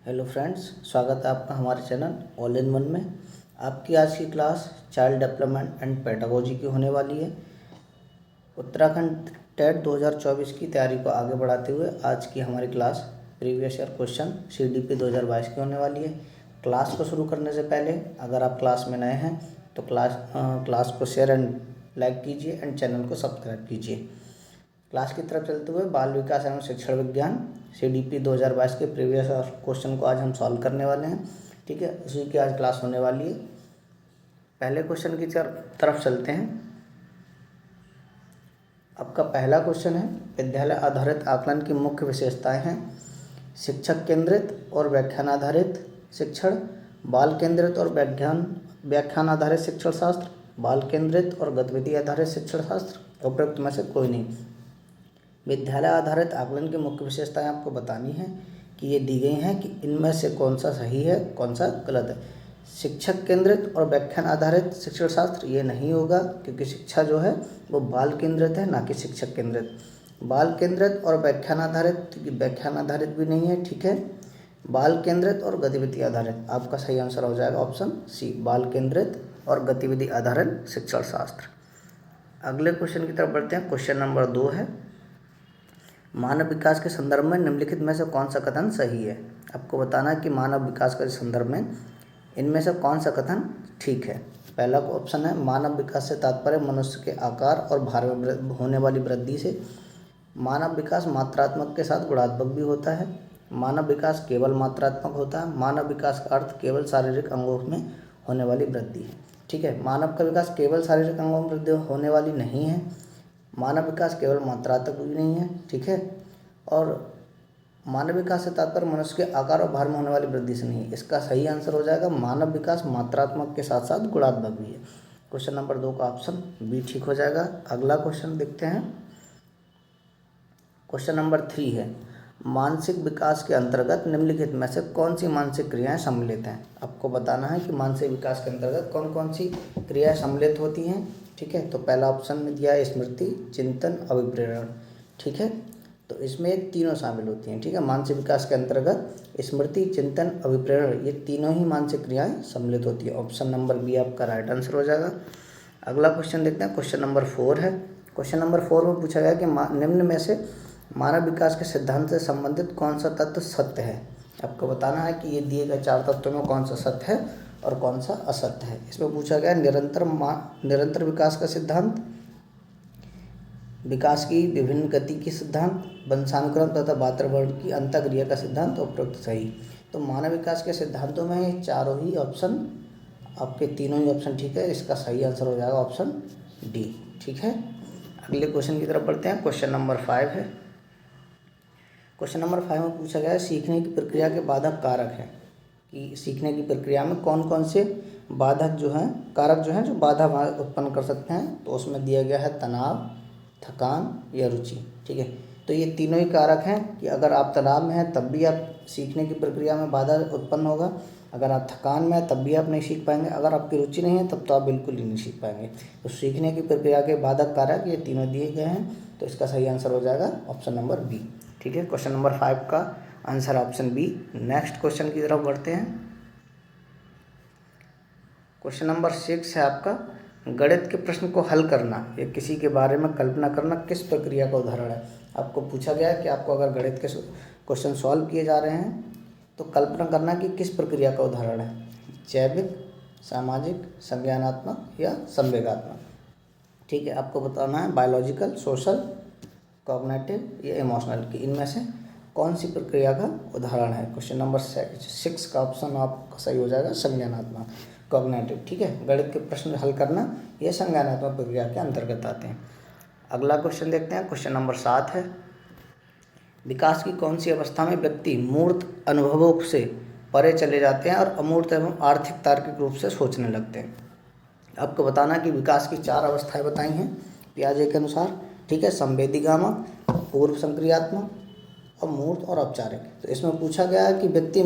Hello friends, स्वागत है आपका हमारे चैनल ऑल इन वन में। आपकी आज की class child development and pedagogy की होने वाली है। उत्तराखंड टेट 2024 की तैयारी को आगे बढ़ाते हुए आज की हमारी class previous year question CDP 2022 की होने वाली है। क्लास को शुरू करने से पहले अगर आप क्लास में नए हैं तो क्लास को शेयर एंड लाइक कीजिए एंड चैनल को सब्सक्राइब कीजिए। क्लास की तरफ चलते हुए बाल विकास एवं शिक्षण विज्ञान CDP 2022 के प्रीवियस क्वेश्चन को आज हम सॉल्व करने वाले हैं। ठीक है, उसी की आज क्लास होने वाली है। पहले क्वेश्चन की तरफ चलते हैं। आपका पहला क्वेश्चन है, विद्यालय आधारित आकलन की मुख्य विशेषताएं हैं। शिक्षक केंद्रित और व्याख्यान आधारित शिक्षण, बाल केंद्रित और व्याख्यान आधारित शिक्षण शास्त्र, बाल केंद्रित और गतिविधि आधारित शिक्षण शास्त्र, उपयुक्त में से कोई नहीं। विद्यालय आधारित आकलन की मुख्य विशेषताएं आपको बतानी है कि ये दी गई हैं कि इनमें से कौन सा सही है कौन सा गलत है। शिक्षक केंद्रित और व्याख्यान आधारित शिक्षण शास्त्र ये नहीं होगा, क्योंकि शिक्षा जो है वो बाल केंद्रित है, ना कि शिक्षक केंद्रित। बाल केंद्रित और व्याख्यान आधारित भी नहीं है। ठीक है, बाल केंद्रित और गतिविधि आधारित आपका सही आंसर हो जाएगा ऑप्शन सी, बाल केंद्रित और गतिविधि आधारित शिक्षण शास्त्र। अगले क्वेश्चन की तरफ बढ़ते हैं। क्वेश्चन नंबर 2 है, मानव विकास के संदर्भ में निम्नलिखित में से कौन सा कथन सही है। आपको बताना है कि मानव विकास के संदर्भ में इनमें से कौन सा कथन ठीक है। पहला ऑप्शन है, मानव विकास से तात्पर्य मनुष्य के आकार और भार में होने वाली वृद्धि से। मानव विकास मात्रात्मक के साथ गुणात्मक भी होता है। मानव विकास केवल मात्रात्मक होता है। मानव विकास का अर्थ केवल शारीरिक अंगों में होने वाली वृद्धि है। ठीक है, मानव का विकास केवल शारीरिक अंगों में वृद्धि होने वाली नहीं है। मानव विकास केवल मात्रात्मक भी नहीं है। ठीक है, और मानव विकास से तात्पर्य मनुष्य के आकार और भार में होने वाली वृद्धि से नहीं है। इसका सही आंसर हो जाएगा मानव विकास मात्रात्मक के साथ साथ गुणात्मक भी है। क्वेश्चन नंबर 2 का ऑप्शन बी ठीक हो जाएगा। अगला क्वेश्चन देखते हैं। क्वेश्चन नंबर 3 है, मानसिक विकास के अंतर्गत निम्नलिखित में से कौन सी मानसिक क्रियाएं सम्मिलित हैं। आपको बताना है कि मानसिक विकास के अंतर्गत कौन कौन सी क्रियाएं सम्मिलित होती हैं। ठीक है, तो पहला ऑप्शन में दिया है स्मृति, चिंतन, अभिप्रेरण। ठीक है, तो इसमें तीनों शामिल होती हैं। ठीक है, मानसिक विकास के अंतर्गत स्मृति, चिंतन, अभिप्रेरण ये तीनों ही मानसिक क्रियाएं सम्मिलित होती है। ऑप्शन नंबर बी आपका राइट आंसर हो जाएगा। अगला क्वेश्चन देखते हैं। क्वेश्चन नंबर 4 है। क्वेश्चन नंबर 4 में पूछा गया कि निम्न में से मानव विकास के सिद्धांत से संबंधित कौन सा तत्व सत्य है। आपको बताना है कि ये दिए गए 4 तत्वों में कौन सा सत्य है और कौन सा असत्य है। इसमें पूछा गया निरंतर विकास का सिद्धांत, विकास की विभिन्न गति की सिद्धांत, वंशानुक्रम तथा वातावरण की अंतःक्रिया का सिद्धांत, उपयुक्त सही। तो मानव विकास के सिद्धांतों में ये चारों ही ऑप्शन, आपके तीनों ही ऑप्शन ठीक है। इसका सही आंसर हो जाएगा ऑप्शन डी। ठीक है, अगले क्वेश्चन की तरफ बढ़ते हैं। क्वेश्चन नंबर 5 है। क्वेश्चन नंबर 5 में पूछा गया है सीखने की प्रक्रिया के बाधक कारक हैं, कि सीखने की प्रक्रिया में कौन कौन से बाधक जो हैं, कारक जो हैं, जो बाधा उत्पन्न कर सकते हैं। तो उसमें दिया गया है तनाव, थकान या रुचि। ठीक है, तो ये तीनों ही कारक हैं कि अगर आप तनाव में हैं तब भी आप सीखने की प्रक्रिया में बाधा उत्पन्न होगा, अगर आप थकान में हैं तब भी आप नहीं सीख पाएंगे, अगर आपकी रुचि नहीं है तब तो आप बिल्कुल ही नहीं सीख पाएंगे। तो सीखने की प्रक्रिया के बाधक कारक ये तीनों दिए गए हैं, तो इसका सही आंसर हो जाएगा ऑप्शन नंबर बी। ठीक है, क्वेश्चन नंबर 5 का answer option B. Next question की तरफ बढ़ते हैं। क्वेश्चन नंबर 6 है आपका, गणित के प्रश्न को हल करना या किसी के बारे में कल्पना करना किस प्रक्रिया का उदाहरण है। आपको पूछा गया है कि आपको अगर गणित के क्वेश्चन सॉल्व किए जा रहे हैं तो कल्पना करना कि किस प्रक्रिया का उदाहरण है, जैविक, सामाजिक, संज्ञानात्मक या संवेगात्मक। ठीक है, आपको बताना है बायोलॉजिकल, सोशल, कॉग्निटिव या इमोशनल की इनमें से कौन सी प्रक्रिया का उदाहरण है। क्वेश्चन नंबर 6 का ऑप्शन आपका सही हो जाएगा संज्ञानात्मक, कॉग्निटिव। ठीक है, गणित के प्रश्न हल करना ये संज्ञानात्मक प्रक्रिया के अंतर्गत आते हैं। अगला क्वेश्चन देखते हैं। क्वेश्चन नंबर 7 है, विकास की कौन सी अवस्था में व्यक्ति मूर्त अनुभवों से परे चले जाते हैं और अमूर्त एवं आर्थिक तार्किक रूप से सोचने लगते हैं। आपको बताना कि विकास की 4 अवस्थाएं बताई हैं पियाजे के अनुसार। ठीक है, संवेदीगामक, पूर्व संक्रियात्मक, अमूर्त और औपचारिक। तो इसमें पूछा गया है कि व्यक्ति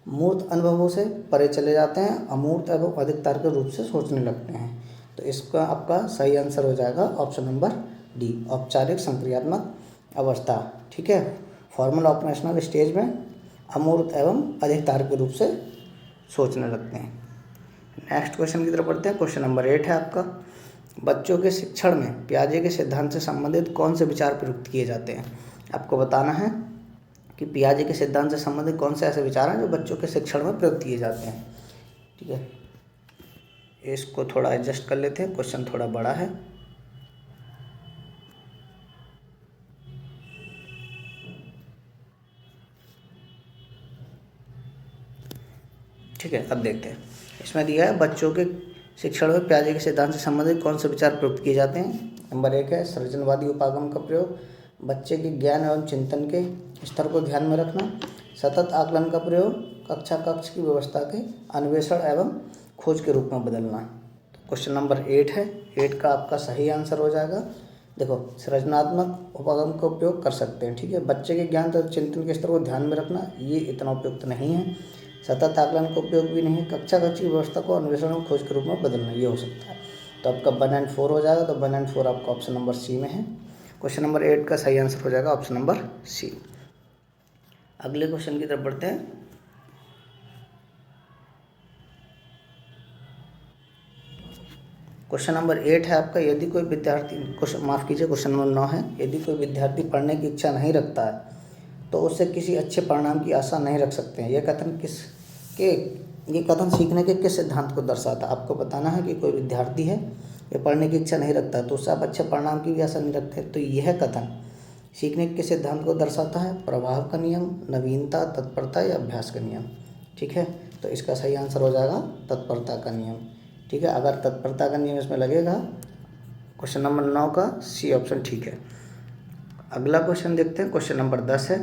मूर्त अनुभवों से परे चले जाते हैं, अमूर्त एवं अधिक तार्किक रूप से सोचने लगते हैं। तो इसका आपका सही आंसर हो जाएगा ऑप्शन नंबर डी, औपचारिक संक्रियात्मक अवस्था। ठीक है, फॉर्मल ऑपरेशनल स्टेज में अमूर्त एवं अधिकतर के रूप से सोचने लगते हैं। नेक्स्ट क्वेश्चन की तरफ बढ़ते हैं। क्वेश्चन नंबर 8 है आपका, बच्चों के शिक्षण में पियाजे के सिद्धांत से संबंधित कौन से विचार प्रयुक्त किए जाते हैं। आपको बताना है कि पियाजे के सिद्धांत से संबंधित कौन से ऐसे विचार हैं जो बच्चों के शिक्षण में प्रयुक्त किए जाते हैं। ठीक है, इसको थोड़ा एडजस्ट कर लेते हैं, क्वेश्चन थोड़ा बड़ा है। ठीक है, अब देखते हैं। इसमें दिया है बच्चों के शिक्षण में पियाजे के सिद्धांत से संबंधित कौन से विचार प्रयुक्त किए जाते हैं। नंबर 1 है सृजनवादी उपागम का प्रयोग, बच्चे के ज्ञान एवं चिंतन के स्तर को ध्यान में रखना, सतत आकलन का प्रयोग, कक्षा कक्ष की व्यवस्था के अन्वेषण एवं खोज के रूप में बदलना। तो क्वेश्चन नंबर 8 है, 8 का आपका सही आंसर हो जाएगा। देखो, सृजनात्मक उपागम का उपयोग कर सकते हैं। ठीक है, बच्चे के ज्ञान तथा चिंतन के स्तर को ध्यान में रखना, ये इतना उपयुक्त नहीं है। सतत आकलन का उपयोग भी नहीं है। कक्षा कक्ष की व्यवस्था को अन्वेषण और खोज के रूप में बदलना, ये हो सकता है। तो आपका 1 और 4 हो जाएगा। तो 1 और 4 आपका ऑप्शन नंबर सी में है। क्वेश्चन नंबर 8 का सही आंसर हो जाएगा ऑप्शन नंबर सी। अगले क्वेश्चन की तरफ बढ़ते हैं। क्वेश्चन नंबर 8 है आपका, यदि कोई विद्यार्थी क्वेश्चन नंबर 9 है, यदि कोई विद्यार्थी पढ़ने की इच्छा नहीं रखता है तो उससे किसी अच्छे परिणाम की आशा नहीं रख सकते हैं। ये कथन सीखने के किस सिद्धांत को दर्शाता है। आपको बताना है कि कोई विद्यार्थी है, ये पढ़ने की इच्छा नहीं रखता तो उससे आप अच्छे परिणाम की भी आशा नहीं रखते। तो यह कथन सीखने के सिद्धांत को दर्शाता है। प्रभाव का नियम, नवीनता, तत्परता या अभ्यास का नियम। ठीक है, तो इसका सही आंसर हो जाएगा तत्परता का नियम। ठीक है, अगर तत्परता का नियम इसमें लगेगा, क्वेश्चन नंबर 9 का सी ऑप्शन ठीक है। अगला क्वेश्चन देखते हैं। क्वेश्चन नंबर 10 है,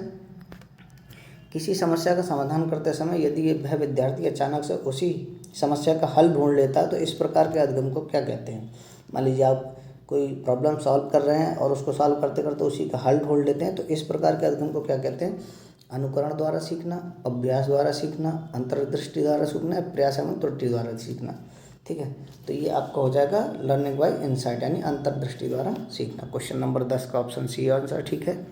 किसी समस्या का समाधान करते समय यदि वह विद्यार्थी अचानक से उसी समस्या का हल ढूंढ लेता है तो इस प्रकार के अध्ययन को क्या कहते हैं। मान लीजिए आप कोई प्रॉब्लम सॉल्व कर रहे हैं और उसको सॉल्व करते करते उसी का हल ढूंढ लेते हैं, तो इस प्रकार के अध्ययन को क्या कहते हैं। अनुकरण द्वारा सीखना, अभ्यास द्वारा सीखना, अंतर्दृष्टि द्वारा सीखना, प्रयास एवं त्रुटि द्वारा सीखना। ठीक है, तो ये आपका हो जाएगा लर्निंग बाय इनसाइट, यानी अंतर्दृष्टि द्वारा सीखना। क्वेश्चन नंबर 10 का ऑप्शन सी आंसर ठीक है।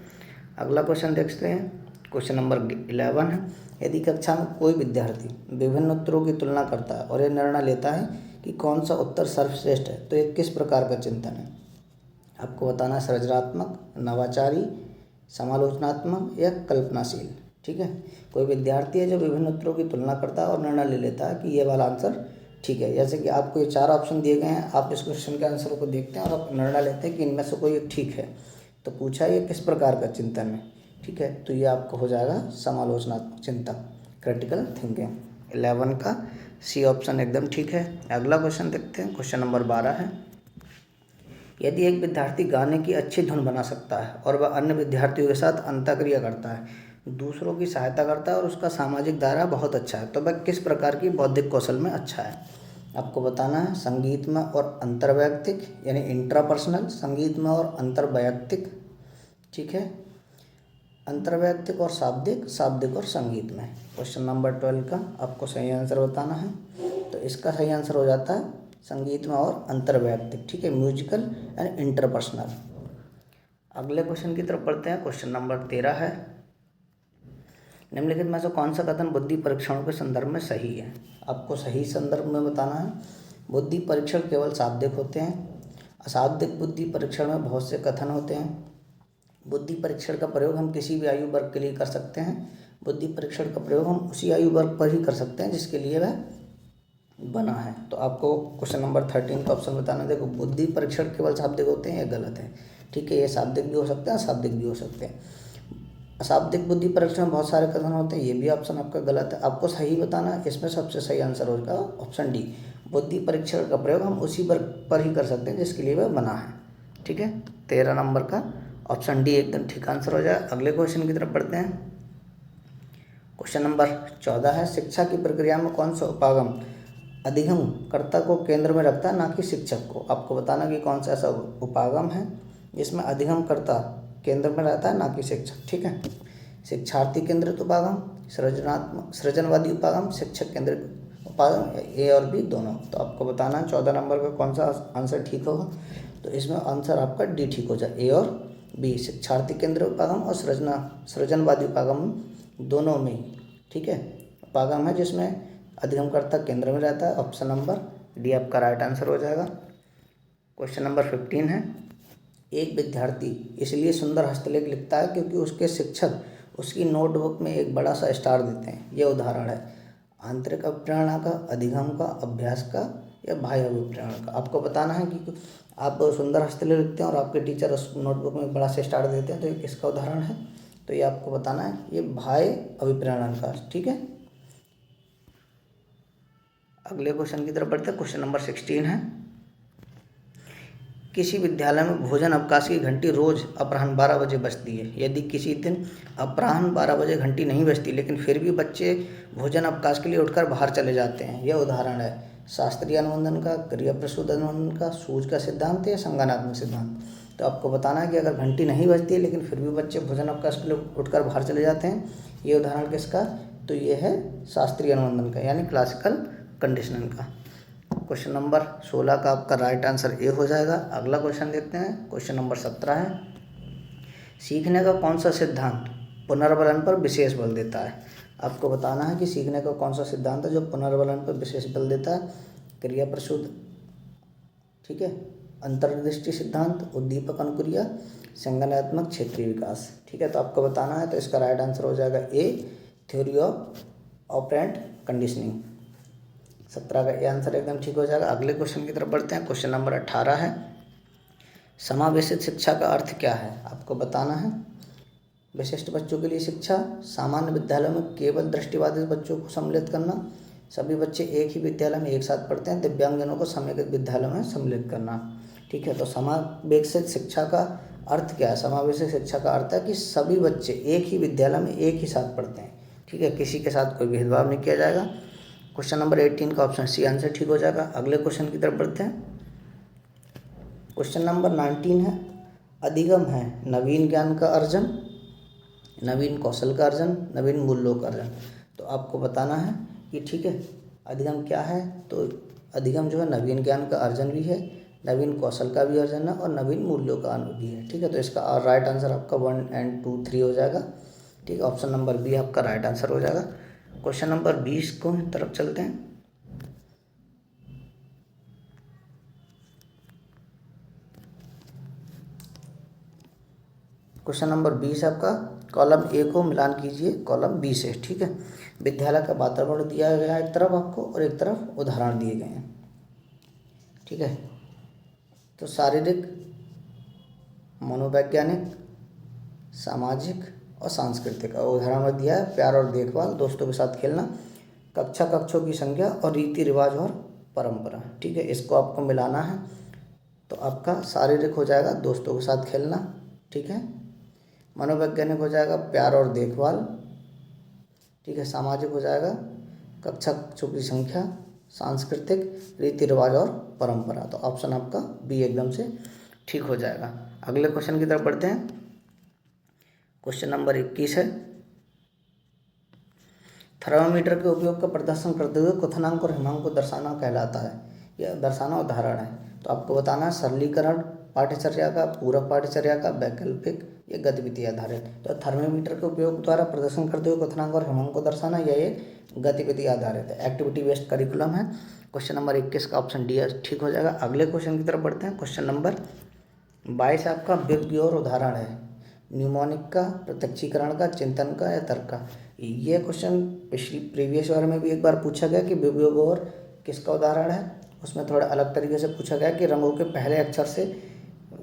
अगला क्वेश्चन देखते हैं। क्वेश्चन नंबर 11 है, यदि कक्षा में कोई विद्यार्थी विभिन्न उत्तरों की तुलना करता है और यह निर्णय लेता है कि कौन सा उत्तर सर्वश्रेष्ठ है, तो ये किस प्रकार का चिंतन है। आपको बताना है सृजनात्मक, नवाचारी, समालोचनात्मक या कल्पनाशील। ठीक है, कोई विद्यार्थी है जो विभिन्न उत्तरों की तुलना करता है और निर्णय ले लेता है कि ये वाला आंसर ठीक है। जैसे कि आपको ये 4 ऑप्शन दिए गए हैं, आप इस क्वेश्चन के आंसर को देखते हैं और आप निर्णय लेते हैं कि इनमें से कोई एक ठीक है। तो पूछा ये किस प्रकार का चिंतन है। ठीक है, तो ये आपको हो जाएगा समालोचनात्मक चिंतन, क्रिटिकल थिंकिंग। 11 का सी ऑप्शन एकदम ठीक है। अगला क्वेश्चन देखते हैं। क्वेश्चन नंबर 12 है, यदि एक विद्यार्थी गाने की अच्छी धुन बना सकता है और वह अन्य विद्यार्थियों के साथ अंतःक्रिया करता है, दूसरों की सहायता करता है और उसका सामाजिक दायरा बहुत अच्छा है, तो वह किस प्रकार की बौद्धिक कौशल में अच्छा है। आपको बताना है संगीत में और अंतर्वैयक्तिक, यानी इंट्रापर्सनल, संगीत में और अंतर्वैयक्तिक। ठीक है, अंतर्वैयक्तिक और शाब्दिक, शाब्दिक और संगीत में। क्वेश्चन नंबर 12 का आपको सही आंसर बताना है, तो इसका सही आंसर हो जाता है संगीत में और अंतर्वैयक्तिक। ठीक है, म्यूजिकल एंड इंटरपर्सनल। अगले क्वेश्चन की तरफ बढ़ते हैं। क्वेश्चन नंबर 13 है, निम्नलिखित में से कौन सा कथन बुद्धि परीक्षणों के संदर्भ में सही है। आपको सही संदर्भ में बताना है। बुद्धि परीक्षण केवल शाब्दिक होते हैं। अशाब्दिक बुद्धि परीक्षण में बहुत से कथन होते हैं। बुद्धि परीक्षण का प्रयोग हम किसी भी आयु वर्ग के लिए कर सकते हैं। बुद्धि परीक्षण का प्रयोग हम उसी आयु वर्ग पर ही कर सकते हैं जिसके लिए वह बना है। तो आपको क्वेश्चन नंबर 13 का ऑप्शन बताना। देखो, बुद्धि परीक्षण केवल शाब्दिक होते हैं, यह गलत है। ठीक है, ये शाब्दिक भी हो सकते हैं, अशाब्दिक भी हो सकते हैं। अशाब्दिक बुद्धि परीक्षण में बहुत सारे कथन होते हैं, ये भी ऑप्शन आपका गलत है। आपको सही बताना है, इसमें सबसे सही आंसर होगा ऑप्शन डी, बुद्धि परीक्षण का प्रयोग हम उसी वर्ग पर ही कर सकते हैं जिसके लिए वह बना है। ठीक है, 13 नंबर का ऑप्शन डी एकदम ठीक आंसर हो जाए। अगले क्वेश्चन की तरफ बढ़ते हैं। क्वेश्चन नंबर 14 है, शिक्षा की प्रक्रिया में कौन सा उपागम अधिगम कर्ता को केंद्र में रखता है, ना कि शिक्षक को। आपको बताना कि कौन सा ऐसा उपागम है जिसमें अधिगम कर्ता केंद्र में रहता है, ना कि शिक्षक। ठीक है, शिक्षार्थी केंद्रित उपागम, सृजनवादी उपागम, शिक्षक केंद्रित उपागम, ए और बी दोनों। तो आपको बताना है 14 नंबर का कौन सा आंसर ठीक होगा। तो इसमें आंसर आपका डी ठीक हो जाए, ए और बी, शिक्षार्थी केंद्रित उपागम और सृजनवादी उपागम दोनों में ठीक है। उपागम है जिसमें अधिगमकर्ता केंद्र में रहता है। ऑप्शन नंबर डी आपका राइट आंसर हो जाएगा। क्वेश्चन नंबर 15 है, एक विद्यार्थी इसलिए सुंदर हस्तलेख लिखता है क्योंकि उसके शिक्षक उसकी नोटबुक में एक बड़ा सा स्टार देते हैं। यह उदाहरण है आंतरिक अभिप्रेरणा का, अधिगम का, अभ्यास का या बाह्य अभिप्रेरणा का। आपको बताना है कि आप सुंदर हस्तलेख लिखते हैं और आपके टीचर उस नोटबुक में एक बड़ा सा स्टार देते हैं, तो ये किसका उदाहरण है? तो ये आपको बताना है, ये बाह्य अभिप्रेरणा का। ठीक है, अगले क्वेश्चन की तरफ बढ़ते हैं। क्वेश्चन नंबर 16 है, किसी विद्यालय में भोजन अवकाश की घंटी रोज अपराह्न 12 बजे बजती है। यदि किसी दिन अपराह्न 12 बजे घंटी नहीं बजती लेकिन फिर भी बच्चे भोजन अवकाश के लिए उठकर बाहर चले जाते हैं। यह उदाहरण है शास्त्रीय अनुबंधन का, क्रिया प्रसूत अनुबंधन का, सूझ का सिद्धांत या संज्ञानात्मक सिद्धांत। तो आपको बताना है कि अगर घंटी नहीं बजती है लेकिन फिर भी बच्चे भोजन अवकाश के लिए उठकर बाहर चले जाते हैं, ये उदाहरण किसका? तो ये है शास्त्रीय अनुबंधन का, यानी क्लासिकल कंडीशनिंग का। क्वेश्चन नंबर 16 का आपका राइट आंसर ए हो जाएगा। अगला क्वेश्चन देखते हैं। क्वेश्चन नंबर 17 है, सीखने का कौन सा सिद्धांत पुनर्बलन पर विशेष बल देता है? आपको बताना है कि सीखने का कौन सा सिद्धांत है जो पुनर्बलन पर विशेष बल देता है। क्रिया प्रसूत, ठीक है, अंतर्दृष्टि सिद्धांत, उद्दीपक अनुक्रिया, संज्ञानात्मक क्षेत्रीय विकास। ठीक है, तो आपको बताना है, तो इसका राइट आंसर हो जाएगा ए, थ्योरी ऑफ ऑपरेंट कंडीशनिंग। 17 का ये आंसर एकदम ठीक हो जाएगा। अगले क्वेश्चन की तरफ बढ़ते हैं। क्वेश्चन नंबर 18 है, समावेशित शिक्षा का अर्थ क्या है? आपको बताना है। विशिष्ट बच्चों के लिए शिक्षा, सामान्य विद्यालयों में केवल दृष्टिबाधित बच्चों को सम्मिलित करना, सभी बच्चे एक ही विद्यालय में एक साथ पढ़ते हैं, दिव्यांगजनों को समेकित विद्यालय में सम्मिलित करना। ठीक है, तो समावेशित शिक्षा का अर्थ क्या है? समावेशित शिक्षा का अर्थ है कि सभी बच्चे एक ही विद्यालय में एक ही साथ पढ़ते हैं। ठीक है, किसी के साथ कोई भेदभाव नहीं किया जाएगा। क्वेश्चन नंबर 18 का ऑप्शन सी आंसर ठीक हो जाएगा। अगले क्वेश्चन की तरफ बढ़ते हैं। क्वेश्चन नंबर 19 है, अधिगम है नवीन ज्ञान का अर्जन, नवीन कौशल का अर्जन, नवीन मूल्यों का अर्जन। तो आपको बताना है कि ठीक है, अधिगम क्या है? तो अधिगम जो है नवीन ज्ञान का अर्जन भी है, नवीन कौशल का भी अर्जन है और नवीन मूल्यों का भी है। ठीक है, तो इसका राइट आंसर आपका 1 और 2, 3 हो जाएगा। ठीक है, ऑप्शन नंबर बी आपका राइट आंसर हो जाएगा। क्वेश्चन नंबर 20 को तरफ चलते हैं। क्वेश्चन नंबर 20 आपका, कॉलम ए को मिलान कीजिए कॉलम बी से। ठीक है, विद्यालय का वातावरण दिया गया है एक तरफ आपको और एक तरफ उदाहरण दिए गए हैं। ठीक है, तो शारीरिक, मनोवैज्ञानिक, सामाजिक और सांस्कृतिक। और उदाहरण में दिया है प्यार और देखभाल, दोस्तों के साथ खेलना, कक्षों की संख्या और रीति रिवाज और परंपरा। ठीक है, इसको आपको मिलाना है, तो आपका शारीरिक हो जाएगा दोस्तों के साथ खेलना। ठीक है, मनोवैज्ञानिक हो जाएगा प्यार और देखभाल। ठीक है, सामाजिक हो जाएगा कक्षों की संख्या, सांस्कृतिक रीति रिवाज और परंपरा। तो ऑप्शन आपका बी एकदम से ठीक हो जाएगा। अगले क्वेश्चन की तरफ बढ़ते हैं। क्वेश्चन नंबर 21 है, थर्मामीटर के उपयोग का प्रदर्शन करते हुए क्वथनांक और हिमांक को दर्शाना कहलाता है। यह दर्शाना उदाहरण है। तो आपको बताना है सरलीकरण पाठ्यचर्या का, पूरक पाठ्यचर्या का, वैकल्पिक या गतिविधि आधारित। तो थर्मामीटर के उपयोग द्वारा प्रदर्शन करते हुए क्वथनांक और हिमांक को दर्शाना, यह एक गतिविधि आधारित है, एक्टिविटी बेस्ड करिकुलम है। क्वेश्चन नंबर 21 का ऑप्शन डी ठीक हो जाएगा। अगले क्वेश्चन की तरफ बढ़ते हैं। क्वेश्चन नंबर 22 आपका विज्ञ और उदाहरण है, न्यूमोनिक का, प्रत्यक्षीकरण का, चिंतन का या तर्क का। ये क्वेश्चन प्रीवियस ईयर में भी एक बार पूछा गया कि वियोग और किसका उदाहरण है। उसमें थोड़ा अलग तरीके से पूछा गया कि रंगों के पहले अक्षर से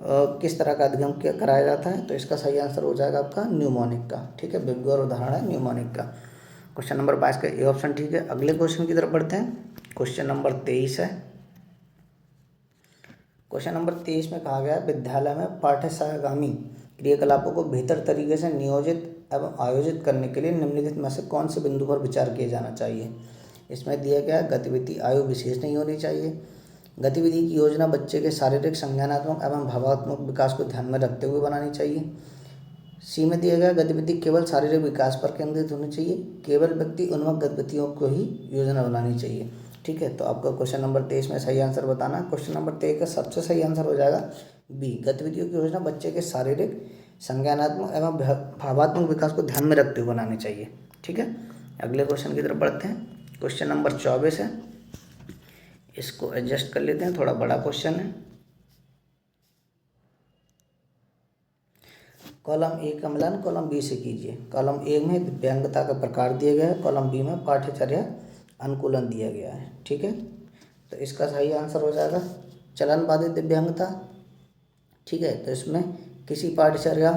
किस तरह का अधिगम कराया जाता है। तो इसका सही आंसर हो जाएगा आपका न्यूमोनिक का। ठीक है, वियोग और उदाहरण है न्यूमोनिक का। क्वेश्चन नंबर 22 का ए ऑप्शन ठीक है। अगले क्वेश्चन की तरफ बढ़ते हैं। क्वेश्चन नंबर 23 है। क्वेश्चन नंबर 23 में कहा गया है, विद्यालय में पाठ्यसागामी क्रियाकलापों को बेहतर तरीके से नियोजित एवं आयोजित करने के लिए निम्नलिखित में से कौन से बिंदु पर विचार किया जाना चाहिए। इसमें दिया गया है, गतिविधि आयु विशेष नहीं होनी चाहिए, गतिविधि की योजना बच्चे के शारीरिक, संज्ञानात्मक एवं भावात्मक विकास को ध्यान में रखते हुए बनानी चाहिए। सी में दिया गया, गतिविधि केवल शारीरिक विकास पर केंद्रित होनी चाहिए, केवल व्यक्ति उन्मुख गतिविधियों को ही योजना बनानी चाहिए। ठीक है, तो आपका क्वेश्चन नंबर 23 में सही आंसर बताना है। क्वेश्चन नंबर 23 का सबसे सही आंसर हो जाएगा बी, गतिविधियों की योजना बच्चे के शारीरिक, संज्ञानात्मक एवं भावात्मक विकास को ध्यान में रखते हुए बनानी चाहिए। ठीक है, अगले क्वेश्चन की तरफ बढ़ते हैं। क्वेश्चन नंबर 24 है, इसको एडजस्ट कर लेते हैं, थोड़ा बड़ा क्वेश्चन है। कॉलम ए का मिलान कॉलम बी से कीजिए। कॉलम ए में दिव्यांगता का प्रकार दिया गया है, कॉलम बी में पाठ्यचर्या अनुकूलन दिया गया है। ठीक है, तो इसका सही आंसर हो जाएगा चलन बाधित दिव्यांगता। ठीक है, तो इसमें किसी पाठ्यचर्या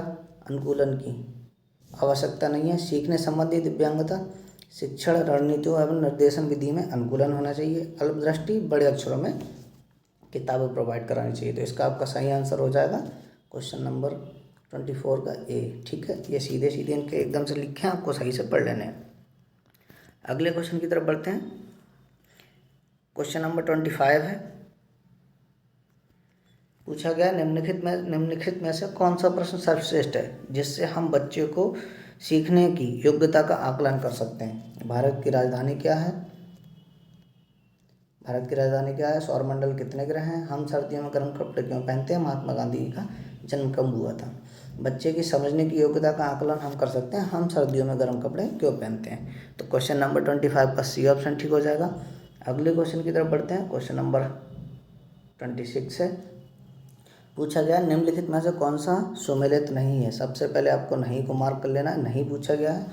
अनुकूलन की आवश्यकता नहीं है। सीखने संबंधी दिव्यांगता, शिक्षण रणनीतियों एवं निर्देशन विधि में अनुकूलन होना चाहिए। अल्पदृष्टि, बड़े अक्षरों में किताबें प्रोवाइड करानी चाहिए। तो इसका आपका सही आंसर हो जाएगा क्वेश्चन नंबर 24 का ए। ठीक है, ये सीधे सीधे इनके एकदम से लिखे हैं, आपको सही से पढ़ लेने हैं। अगले क्वेश्चन की तरफ बढ़ते हैं। क्वेश्चन नंबर 25 है, पूछा गया निम्नलिखित में से कौन सा प्रश्न सर्वश्रेष्ठ है जिससे हम बच्चे को सीखने की योग्यता का आकलन कर सकते हैं। भारत की राजधानी क्या है? भारत की राजधानी क्या है? सौरमंडल कितने ग्रह हैं? हम सर्दियों में गर्म कपड़े क्यों पहनते हैं? महात्मा गांधी का जन्म कब हुआ था? बच्चे की समझने की योग्यता का आकलन हम कर सकते हैं, हम सर्दियों में गर्म कपड़े क्यों पहनते हैं। तो क्वेश्चन नंबर 25 का सी ऑप्शन ठीक हो जाएगा। अगले क्वेश्चन की तरफ बढ़ते हैं। क्वेश्चन नंबर 26 है, पूछा गया निम्नलिखित में से कौन सा सुमेलित नहीं है। सबसे पहले आपको नहीं को मार्क कर लेना है, नहीं पूछा गया है।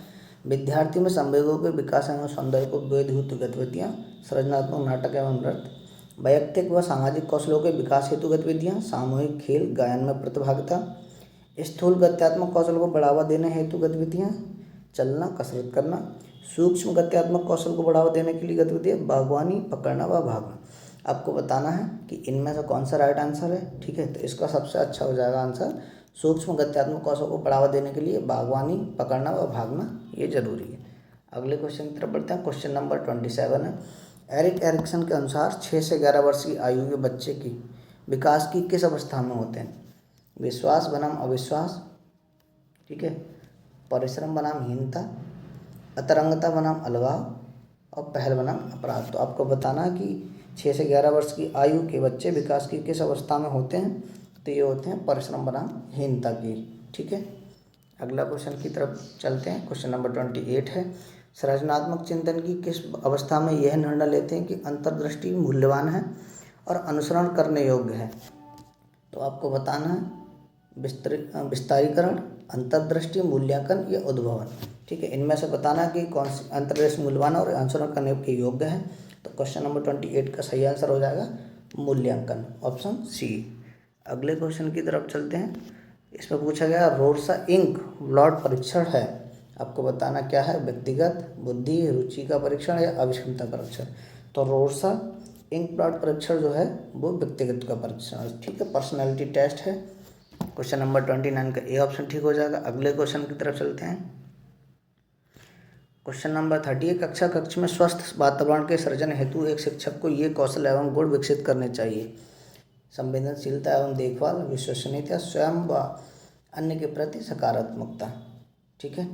विद्यार्थी में संवेगों के विकास एवं सौंदर्य को बोधयुक्त गतिविधियाँ, सृजनात्मक नाटक एवं नृत्य, वैयक्तिक व सामाजिक कौशलों के विकास हेतु गतिविधियाँ, सामूहिक खेल, गायन में प्रतिभागिता, स्थूल गत्यात्मक कौशल को बढ़ावा देने हेतु गतिविधियाँ, चलना, कसरत करना, सूक्ष्म गत्यात्मक कौशल को बढ़ावा देने के लिए गतिविधियाँ, बागवानी, पकड़ना व भागना। आपको बताना है कि इनमें से कौन सा राइट आंसर है। ठीक है, तो इसका सबसे अच्छा हो जाएगा आंसर सूक्ष्म गत्यात्मक कौशल को बढ़ावा देने के लिए बागवानी, पकड़ना व भागना, ये जरूरी है। अगले क्वेश्चन की तरफ बढ़ते हैं। क्वेश्चन नंबर 27 है, एरिक एरिक्सन के अनुसार 6 से 11 वर्ष की आयु के बच्चे की विकास की किस अवस्था में होते हैं? विश्वास बनाम अविश्वास, ठीक है, परिश्रम बनाम हीनता, अतरंगता बनाम अलगाव और पहल बनाम अपराध। तो आपको बताना है कि 6 से 11 वर्ष की आयु के बच्चे विकास की किस अवस्था में होते हैं। तो ये होते हैं परिश्रम बनाम हीनता की। ठीक है, अगला क्वेश्चन की तरफ चलते हैं। क्वेश्चन नंबर 28 है, सृजनात्मक चिंतन की किस अवस्था में यह निर्णय लेते हैं कि अंतर्दृष्टि मूल्यवान है और अनुसरण करने योग्य है। तो आपको बताना है विस्तारीकरण, अंतर्दृष्टि, मूल्यांकन या उद्भावन। ठीक है, इनमें से बताना कि कौन सी अंतर्दृष्टि मूल्यवान और अनुसरण करने के योग्य है। तो क्वेश्चन नंबर 28 का सही आंसर हो जाएगा मूल्यांकन, ऑप्शन सी। अगले क्वेश्चन की तरफ चलते हैं। इसमें पूछा गया रोर्सा इंक ब्लॉट परीक्षण है, आपको बताना क्या है? व्यक्तिगत, बुद्धि, रुचि का परीक्षण या अभिक्षमता परीक्षण। तो रोर्सा इंक ब्लॉट परीक्षण जो है वो व्यक्तिगत का परीक्षण है। ठीक है, पर्सनैलिटी टेस्ट है। क्वेश्चन नंबर 29 का ए ऑप्शन ठीक हो जाएगा। अगले क्वेश्चन की तरफ चलते हैं। क्वेश्चन नंबर 30, कक्ष में स्वस्थ वातावरण के सृजन हेतु एक शिक्षक को ये कौशल एवं गुण विकसित करने चाहिए। संवेदनशीलता एवं देखभाल, विश्वसनीयता, स्वयं व अन्य के प्रति सकारात्मकता। ठीक है,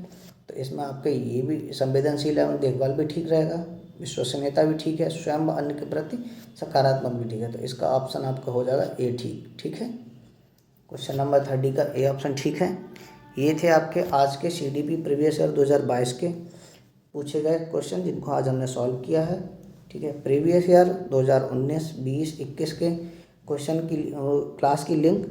तो इसमें आपके ये भी संवेदनशील एवं देखभाल भी ठीक रहेगा, विश्वसनीयता भी ठीक है, स्वयं व अन्य के प्रति सकारात्मक भी ठीक है। तो इसका ऑप्शन आपका हो जाएगा ए ठीक। ठीक है, क्वेश्चन नंबर 30 का ए ऑप्शन ठीक है। ये थे आपके आज के CDP प्रीवियस ईयर 2022 के पूछे गए क्वेश्चन जिनको आज हमने सॉल्व किया है। ठीक है, प्रीवियस ईयर 2019, 20, 21 के क्वेश्चन की क्लास की लिंक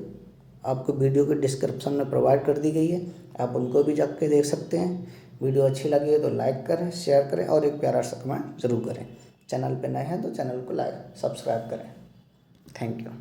आपको वीडियो के डिस्क्रिप्शन में प्रोवाइड कर दी गई है, आप उनको भी जाके देख सकते हैं। वीडियो अच्छी लगी है तो लाइक करें, शेयर करें और एक प्यारा सा कमेंट जरूर करें। चैनल पे नए हैं तो चैनल को लाइक सब्सक्राइब करें। Thank you.